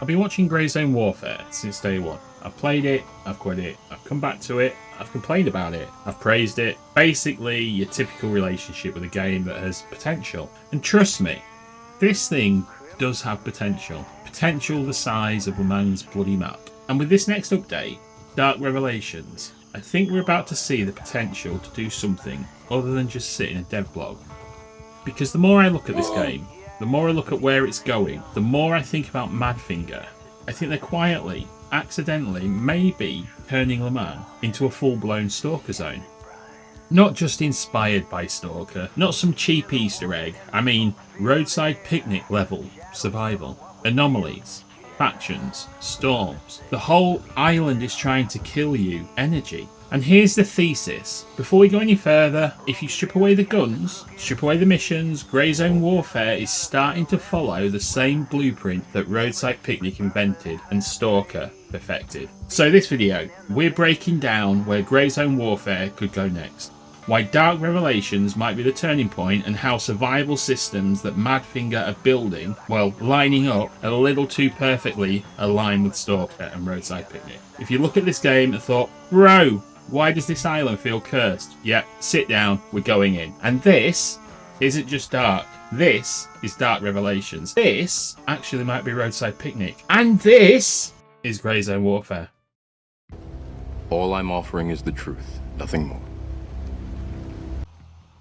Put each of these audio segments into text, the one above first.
I've been watching Grey Zone Warfare since day one. I've played it, I've quit it, I've come back to it, I've complained about it, I've praised it. Basically, your typical relationship with a game that has potential. And trust me, this thing does have potential. Potential the size of Lamang's bloody map. And with this next update, Dark Revelations, I think we're about to see the potential to do something other than just sit in a dev blog. Because the more I look at this game, the more I look at where it's going, the more I think about Madfinger. I think they're quietly, accidentally, maybe turning Lamang into a full-blown Stalker zone. Not just inspired by Stalker, not some cheap Easter egg, I mean Roadside Picnic level survival, anomalies, factions, storms. The whole island is trying to kill you energy. And here's the thesis. Before we go any further, if you strip away the guns, strip away the missions, Grey Zone Warfare is starting to follow the same blueprint that Roadside Picnic invented and Stalker perfected. So this video, we're breaking down where Grey Zone Warfare could go next. Why Dark Revelations might be the turning point and how survival systems that Madfinger are building, well, lining up a little too perfectly align with Stalker and Roadside Picnic. If you look at this game and thought, bro, why does this island feel cursed? Yeah, sit down, we're going in. And this isn't just Dark. This is Dark Revelations. This actually might be Roadside Picnic. And this is Grey Zone Warfare. All I'm offering is the truth, nothing more.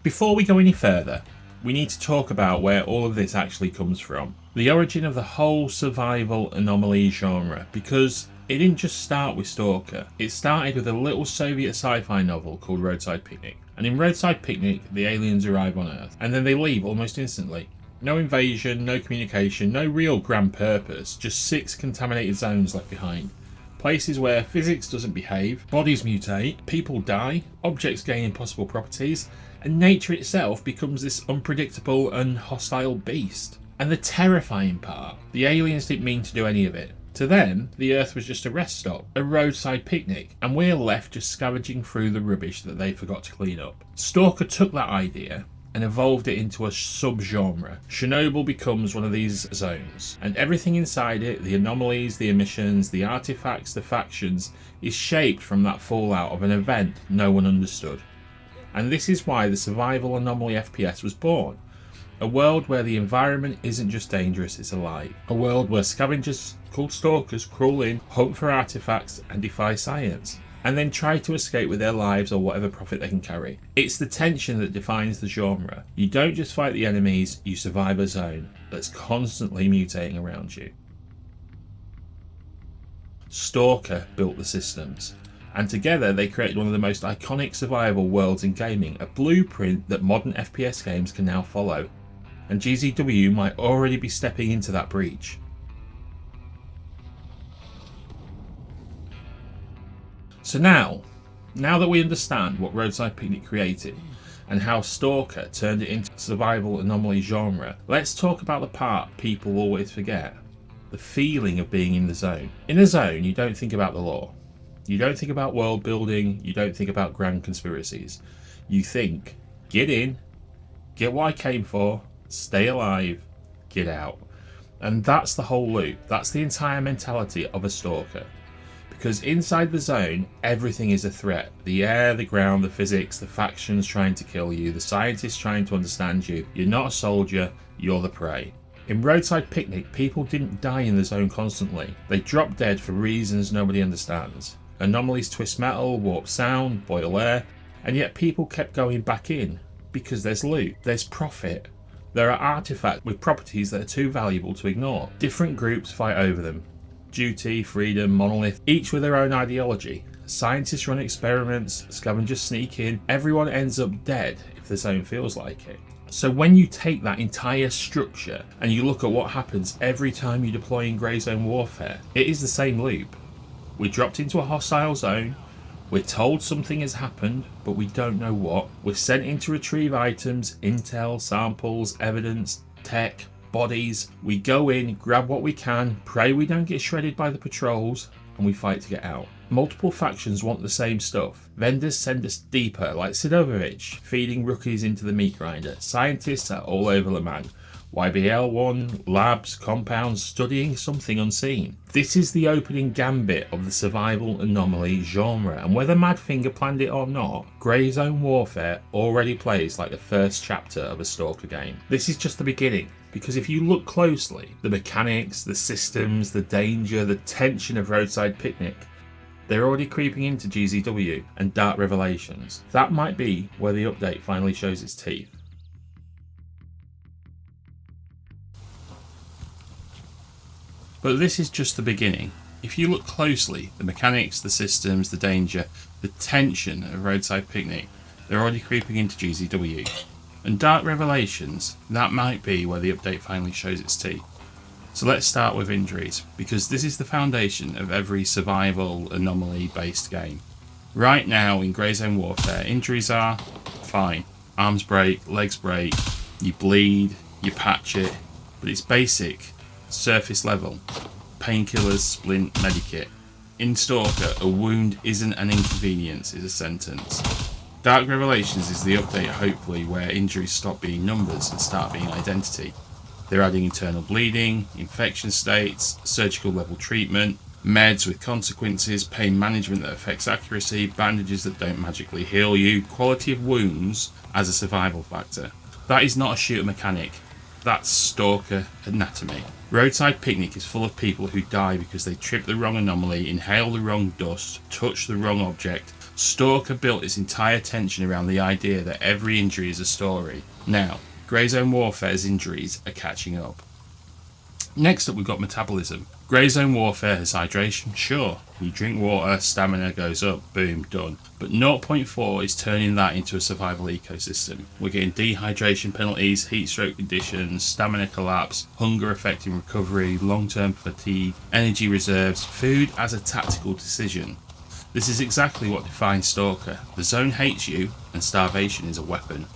Before we go any further, we need to talk about where all of this actually comes from. The origin of the whole survival anomaly genre, because it didn't just start with Stalker. It started with a little Soviet sci-fi novel called Roadside Picnic. And in Roadside Picnic, the aliens arrive on Earth, and then they leave almost instantly. No invasion, no communication, no real grand purpose, just 6 contaminated zones left behind. Places where physics doesn't behave, bodies mutate, people die, objects gain impossible properties, and nature itself becomes this unpredictable and hostile beast. And the terrifying part, the aliens didn't mean to do any of it. To them, the Earth was just a rest stop, a roadside picnic, and we're left just scavenging through the rubbish that they forgot to clean up. Stalker took that idea and evolved it into a subgenre. Chernobyl becomes one of these zones, and everything inside it, the anomalies, the emissions, the artifacts, the factions, is shaped from that fallout of an event no one understood. And this is why the survival anomaly FPS was born. A world where the environment isn't just dangerous, it's alive. A world where scavengers called Stalkers crawl in, hunt for artifacts and defy science, and then try to escape with their lives or whatever profit they can carry. It's the tension that defines the genre. You don't just fight the enemies, you survive a zone that's constantly mutating around you. Stalker built the systems, and together they created one of the most iconic survival worlds in gaming, a blueprint that modern FPS games can now follow. And GZW might already be stepping into that breach. So now that we understand what Roadside Picnic created and how Stalker turned it into survival anomaly genre, let's talk about the part people always forget. The feeling of being in the zone. In a zone, you don't think about the lore. You don't think about world building, you don't think about grand conspiracies. You think, get in, get what I came for, stay alive, get out. And that's the whole loop. That's the entire mentality of a Stalker. Because inside the zone, everything is a threat. The air, the ground, the physics, the factions trying to kill you, the scientists trying to understand you. You're not a soldier, you're the prey. In Roadside Picnic, people didn't die in the zone constantly. They dropped dead for reasons nobody understands. Anomalies twist metal, warp sound, boil air, and yet people kept going back in because there's loot, there's profit. There are artifacts with properties that are too valuable to ignore. Different groups fight over them. Duty, freedom, monolith, each with their own ideology. Scientists run experiments, scavengers sneak in, everyone ends up dead if the zone feels like it. So when you take that entire structure and you look at what happens every time you deploy in Grey Zone Warfare, it is the same loop. We're dropped into a hostile zone, we're told something has happened, but we don't know what. We're sent in to retrieve items, intel, samples, evidence, tech, bodies. We go in, grab what we can, pray we don't get shredded by the patrols, and we fight to get out. Multiple factions want the same stuff. Vendors send us deeper, like Sidovich, feeding rookies into the meat grinder. Scientists are all over Lamang. YBL1, labs, compounds, studying something unseen. This is the opening gambit of the survival anomaly genre, and whether Madfinger planned it or not, Grey Zone Warfare already plays like the first chapter of a Stalker game. This is just the beginning, because if you look closely, the mechanics, the systems, the danger, the tension of Roadside Picnic, they're already creeping into GZW and Dark Revelations. That might be where the update finally shows its teeth. But this is just the beginning. If you look closely, the mechanics, the systems, the danger, the tension of Roadside Picnic, they're already creeping into GZW. And Dark Revelations, that might be where the update finally shows its teeth. So let's start with injuries, because this is the foundation of every survival anomaly based game. Right now in Grey Zone Warfare, injuries are fine. Arms break, legs break, you bleed, you patch it, but it's basic. Surface level, painkillers, splint, medikit. In Stalker, a wound isn't an inconvenience, it's a sentence. Dark Revelations is the update, hopefully, where injuries stop being numbers and start being identity. They're adding internal bleeding, infection states, surgical level treatment, meds with consequences, pain management that affects accuracy, bandages that don't magically heal you, quality of wounds as a survival factor. That is not a shooter mechanic. That's Stalker anatomy. Roadside Picnic is full of people who die because they trip the wrong anomaly, inhale the wrong dust, touch the wrong object. Stalker built its entire tension around the idea that every injury is a story. Now, Grey Zone Warfare's injuries are catching up. Next up we've got metabolism. Grey Zone Warfare has hydration, sure. You drink water, stamina goes up, boom, done. But 0.4 is turning that into a survival ecosystem. We're getting dehydration penalties, heat stroke conditions, stamina collapse, hunger affecting recovery, long-term fatigue, energy reserves, food as a tactical decision. This is exactly what defines Stalker. The zone hates you, and starvation is a weapon.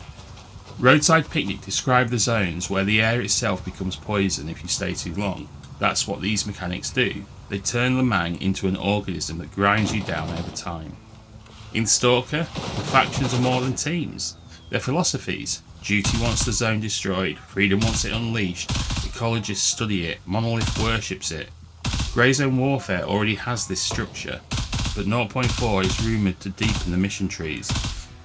Roadside Picnic described the zones where the air itself becomes poison if you stay too long. That's what these mechanics do. They turn Lamang into an organism that grinds you down over time. In Stalker, the factions are more than teams. They're philosophies. Duty wants the zone destroyed, freedom wants it unleashed, ecologists study it, Monolith worships it. Grey Zone Warfare already has this structure, but 0.4 is rumoured to deepen the mission trees.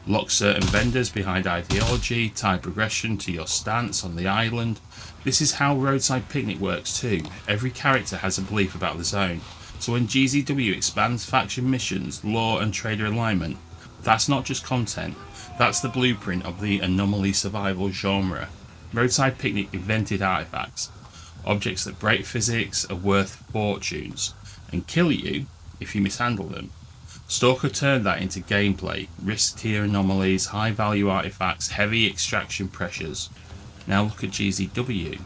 Lock certain vendors behind ideology, tie progression to your stance on the island. This is how Roadside Picnic works too. Every character has a belief about the zone. So when GZW expands faction missions, lore and trader alignment, that's not just content, that's the blueprint of the anomaly survival genre. Roadside Picnic invented artifacts, objects that break physics, are worth fortunes, and kill you if you mishandle them. Stalker turned that into gameplay, risk tier anomalies, high value artifacts, heavy extraction pressures. Now look at GZW.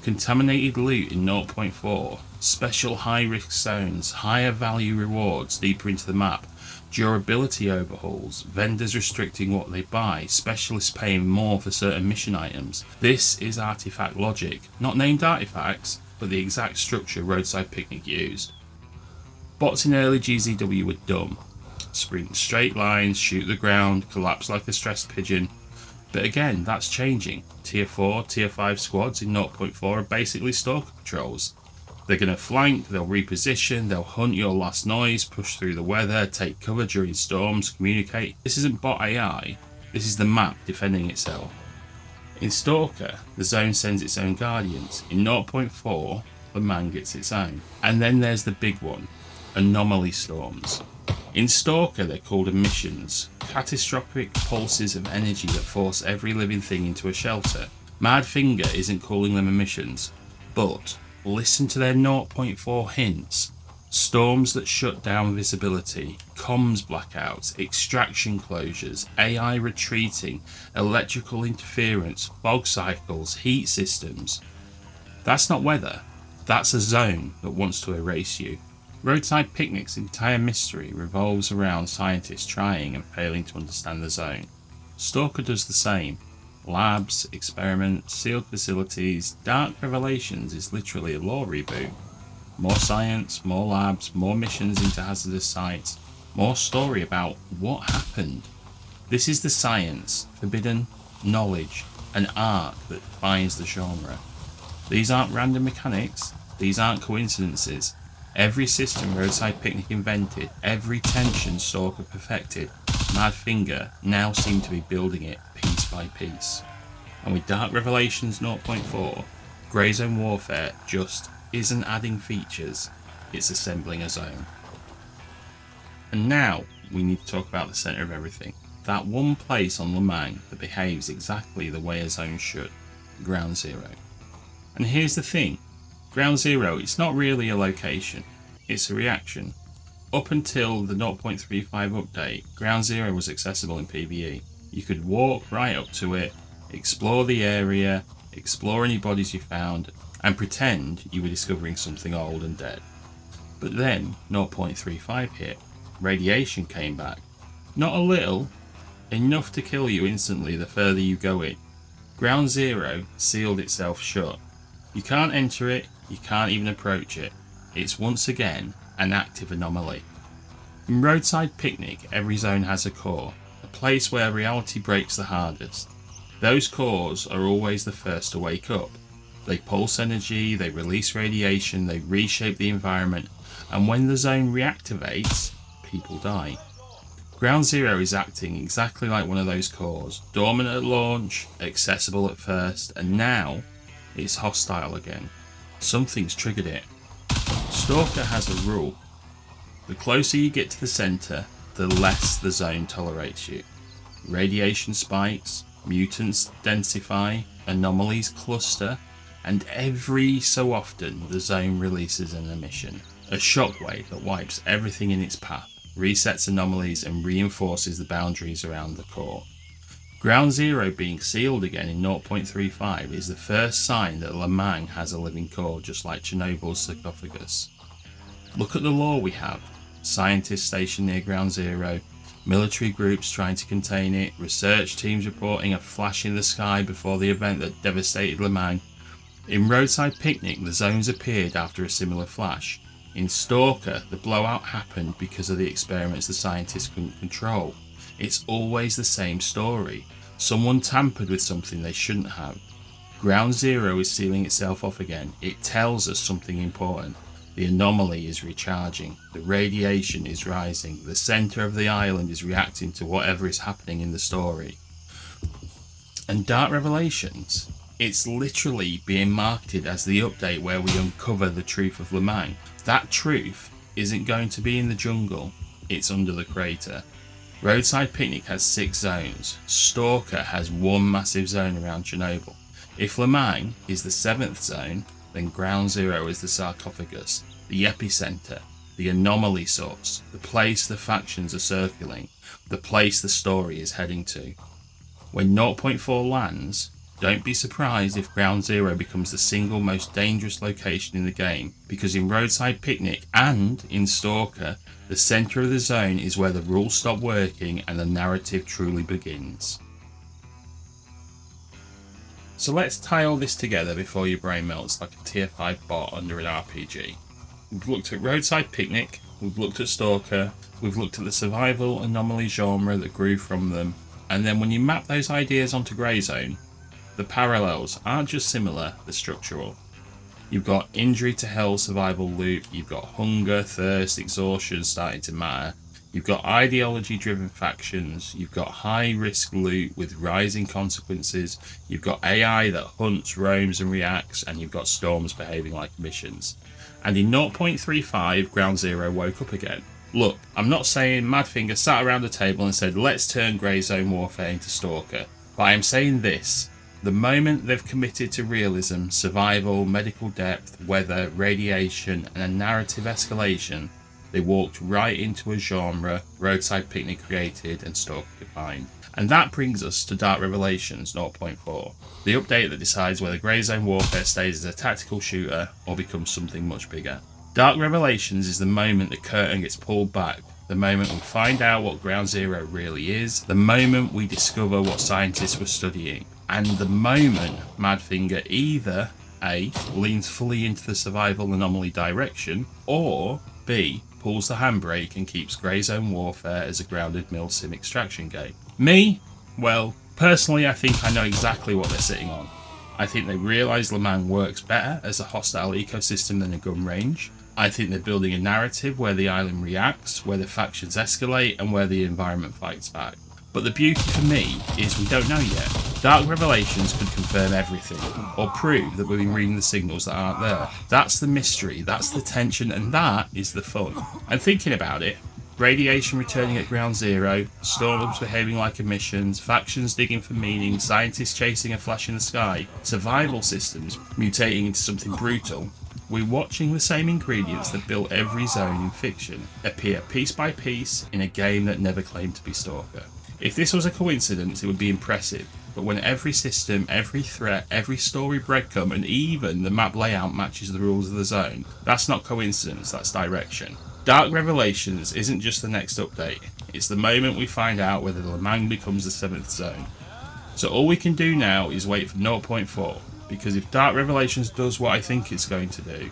Contaminated loot in 0.4, special high risk zones, higher value rewards deeper into the map, durability overhauls, vendors restricting what they buy, specialists paying more for certain mission items. This is artifact logic, not named artifacts, but the exact structure Roadside Picnic used. Bots in early GZW were dumb. Sprint in straight lines, shoot the ground, collapse like a stressed pigeon. But again, that's changing. Tier 4, Tier 5 squads in 0.4 are basically Stalker patrols. They're going to flank, they'll reposition, they'll hunt your last noise, push through the weather, take cover during storms, communicate. This isn't bot AI, this is the map defending itself. In Stalker, the zone sends its own guardians. In 0.4, Lamang gets its own. And then there's the big one. Anomaly storms. In Stalker they're called emissions, catastrophic pulses of energy that force every living thing into a shelter. Madfinger isn't calling them emissions, but listen to their 0.4 hints. Storms that shut down visibility, comms blackouts, extraction closures, AI retreating, electrical interference, fog cycles, heat systems. That's not weather, that's a zone that wants to erase you. Roadside Picnic's entire mystery revolves around scientists trying and failing to understand the zone. Stalker does the same. Labs, experiments, sealed facilities. Dark Revelations is literally a lore reboot. More science, more labs, more missions into hazardous sites, more story about what happened. This is the science, forbidden knowledge, an arc that defines the genre. These aren't random mechanics, these aren't coincidences. Every system Roadside Picnic invented, every tension Stalker perfected, Madfinger now seem to be building it piece by piece. And with Dark Revelations 0.4, Grey Zone Warfare just isn't adding features, it's assembling a zone. And now we need to talk about the centre of everything. That one place on Lamang that behaves exactly the way a zone should, Ground Zero. And here's the thing, Ground Zero, it's not really a location, it's a reaction. Up until the 0.35 update, Ground Zero was accessible in PvE. You could walk right up to it, explore the area, explore any bodies you found, and pretend you were discovering something old and dead. But then 0.35 hit, radiation came back. Not a little, enough to kill you instantly the further you go in. Ground Zero sealed itself shut. You can't enter it, you can't even approach it. It's once again an active anomaly. In Roadside Picnic, every zone has a core, a place where reality breaks the hardest. Those cores are always the first to wake up. They pulse energy, they release radiation, they reshape the environment, and when the zone reactivates, people die. Ground Zero is acting exactly like one of those cores, dormant at launch, accessible at first, and now it's hostile again. Something's triggered it. Stalker has a rule. The closer you get to the centre, the less the zone tolerates you. Radiation spikes, mutants densify, anomalies cluster, and every so often the zone releases an emission. A shockwave that wipes everything in its path, resets anomalies and reinforces the boundaries around the core. Ground Zero being sealed again in 0.35 is the first sign that Lamang has a living core, just like Chernobyl's sarcophagus. Look at the lore we have. Scientists stationed near Ground Zero, military groups trying to contain it, research teams reporting a flash in the sky before the event that devastated Lamang. In Roadside Picnic, the zones appeared after a similar flash. In Stalker, the blowout happened because of the experiments the scientists couldn't control. It's always the same story. Someone tampered with something they shouldn't have. Ground Zero is sealing itself off again. It tells us something important. The anomaly is recharging. The radiation is rising. The centre of the island is reacting to whatever is happening in the story. And Dark Revelations? It's literally being marketed as the update where we uncover the truth of Lamang. That truth isn't going to be in the jungle, it's under the crater. Roadside Picnic has 6 zones. Stalker has one massive zone around Chernobyl. If Lamang is the 7th zone, then Ground Zero is the sarcophagus, the epicenter, the anomaly source, the place the factions are circling, the place the story is heading to. When 0.4 lands, don't be surprised if Ground Zero becomes the single most dangerous location in the game, because in Roadside Picnic and in Stalker, the centre of the zone is where the rules stop working and the narrative truly begins. So let's tie all this together before your brain melts like a tier 5 bot under an RPG. We've looked at Roadside Picnic, we've looked at Stalker, we've looked at the survival anomaly genre that grew from them, and then when you map those ideas onto Grey Zone, the parallels aren't just similar, they're structural. You've got injury to hell survival loop, you've got hunger, thirst, exhaustion starting to matter, you've got ideology driven factions, you've got high risk loot with rising consequences, you've got AI that hunts, roams and reacts, and you've got storms behaving like missions. And in 0.35, Ground Zero woke up again. Look, I'm not saying Madfinger sat around a table and said let's turn Grey Zone Warfare into Stalker, but I am saying this. The moment they've committed to realism, survival, medical depth, weather, radiation, and a narrative escalation, they walked right into a genre Roadside Picnic created and Stalker defined. And that brings us to Dark Revelations 0.4, the update that decides whether Grey Zone Warfare stays as a tactical shooter or becomes something much bigger. Dark Revelations is the moment the curtain gets pulled back, the moment we find out what Ground Zero really is, the moment we discover what scientists were studying, and the moment Madfinger either A, leans fully into the survival anomaly direction, or B, pulls the handbrake and keeps Grey Zone Warfare as a grounded mil sim extraction game. Me? Well, Personally, I think I know exactly what they're sitting on. I think they realise Lamang works better as a hostile ecosystem than a gun range. I think they're building a narrative where the island reacts, where the factions escalate, and where the environment fights back. But the beauty for me is we don't know yet. Dark Revelations could confirm everything, or prove that we've been reading the signals that aren't there. That's the mystery, that's the tension, and that is the fun. And thinking about it, radiation returning at ground zero, storms behaving like emissions, factions digging for meaning, scientists chasing a flash in the sky, survival systems mutating into something brutal. We're watching the same ingredients that built every zone in fiction appear piece by piece in a game that never claimed to be Stalker. If this was a coincidence, it would be impressive, but when every system, every threat, every story breadcrumb, and even the map layout matches the rules of the zone, that's not coincidence, that's direction. Dark Revelations isn't just the next update, it's the moment we find out whether Lamang becomes the 7th zone. So all we can do now is wait for 0.4, because if Dark Revelations does what I think it's going to do,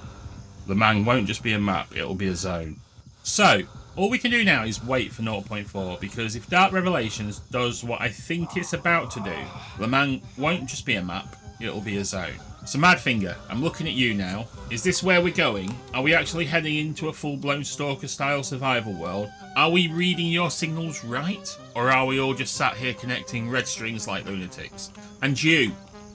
Lamang won't just be a map, it'll be a zone. So, all we can do now is wait for 0.4, because if Dark Revelations does what I think it's about to do, Lamang won't just be a map, it'll be a zone. So Madfinger, I'm looking at you now. Is this where we're going? Are we actually heading into a full-blown Stalker-style survival world? Are we reading your signals right? Or are we all just sat here connecting red strings like lunatics? And you,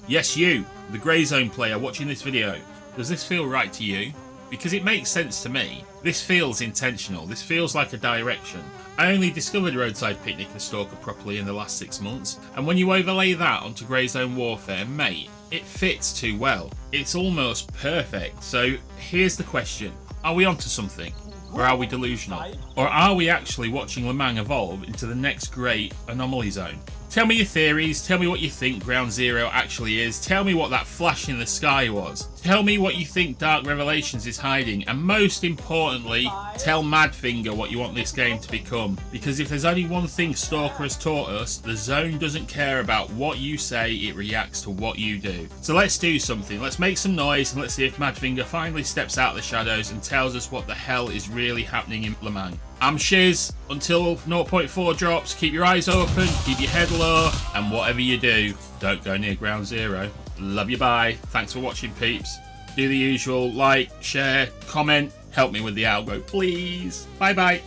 yes you, the Grey Zone player watching this video, does this feel right to you? Because it makes sense to me. This feels intentional, this feels like a direction. I only discovered Roadside Picnic and Stalker properly in the last 6 months, and when you overlay that onto Grey Zone Warfare, mate, it fits too well. It's almost perfect. So here's the question. Are we onto something? Or are we delusional? Or are we actually watching Lamang evolve into the next great anomaly zone? Tell me your theories, tell me what you think Ground Zero actually is, tell me what that flash in the sky was, tell me what you think Dark Revelations is hiding, and most importantly, tell Madfinger what you want this game to become. Because if there's only one thing Stalker has taught us, the zone doesn't care about what you say, it reacts to what you do. So let's do something, let's make some noise, and let's see if Madfinger finally steps out of the shadows and tells us what the hell is really happening in Lamang. I'm Shiz. Until 0.4 drops, keep your eyes open, keep your head low, and whatever you do, don't go near Ground Zero. Love you, bye. Thanks for watching, peeps. Do the usual, like, share, comment, help me with the algo, please. Bye bye.